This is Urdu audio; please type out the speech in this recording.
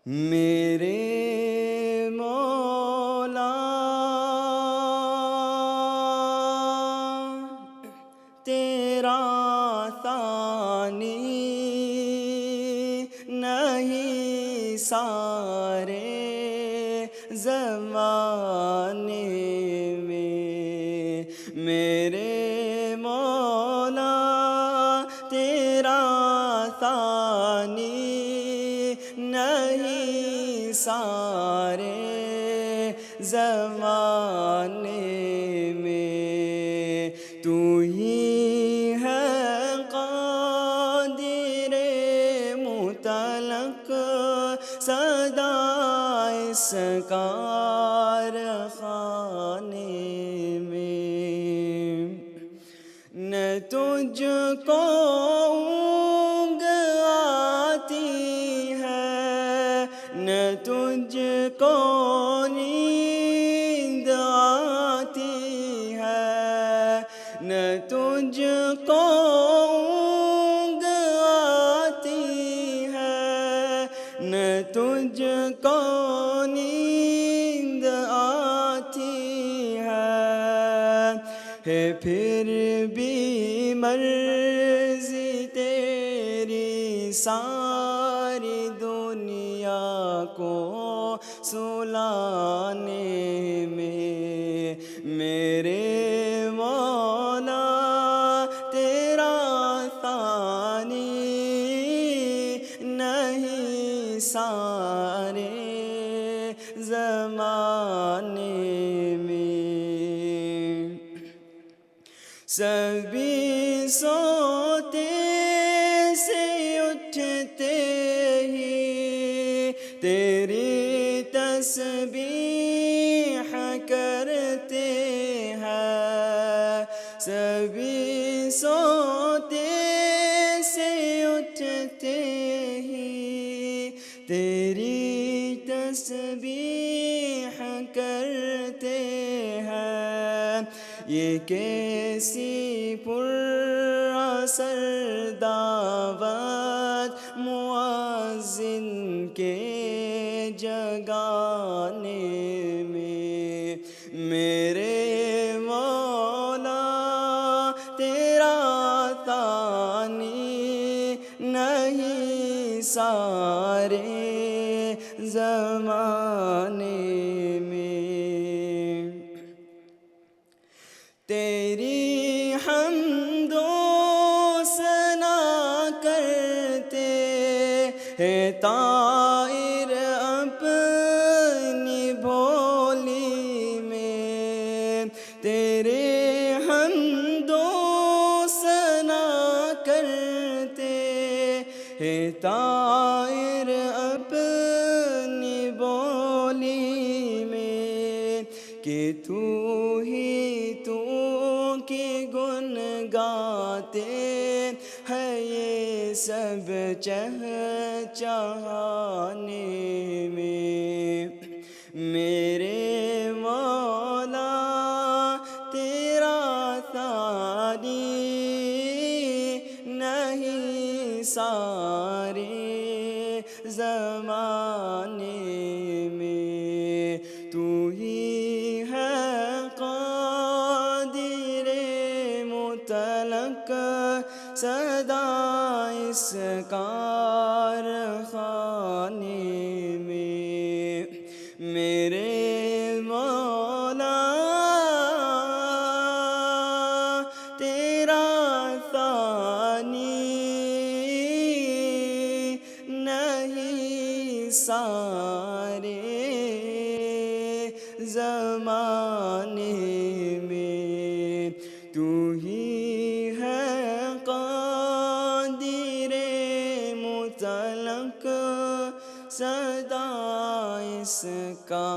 میرے مولا تیرا ثانی نہیں سارے زمانے میں، میرے مولا تیرا ثانی نہیں سارے زمانے میں، تو ہی ہے قادر مطلق سدا اس کارخانے میں، نہ تجھ کو اونگ آتی ہے، نہ تجھ کو نیند آتی ہے، نہ تجھ کو اونگ آتی ہے، نہ تجھ کو نیند آتی ہے پھر بھی مرضی تیری ساری دنیا کو سلانے میں، میرے مولا تیرا ثانی نہیں سارے زمانے میں، سبھی سوتے سے اٹھتے ہی تیری تسبیح کرتے ہیں، سبھی سوتے سے اٹھتے ہی تیری تسبیح کرتے ہیں، یہ کیسی پر اثر دعوت مؤذن کے جگانے میں، میرے مولا تیرا ثانی نہیں سارے زمانے میں، تیری حمد و ثنا کرتے ہیں طائر اپنی بھولی میں، تیرے حمد و ثنا کرتے ہیں طائر اپنی بولی میں، کہ تو ہی تو کی گن گاتے ہیں یہ سب چہچہانے میں، میرے مولا تیرا ثانی نہیں سارے زمانے میں، تو ہی ہے قادر مطلق سدا اس کارخانے میں، میرے مولا تیرا ثانی نہیں سارے زمانے میں، تو ہی ہے قادر مطلق سدا اس کا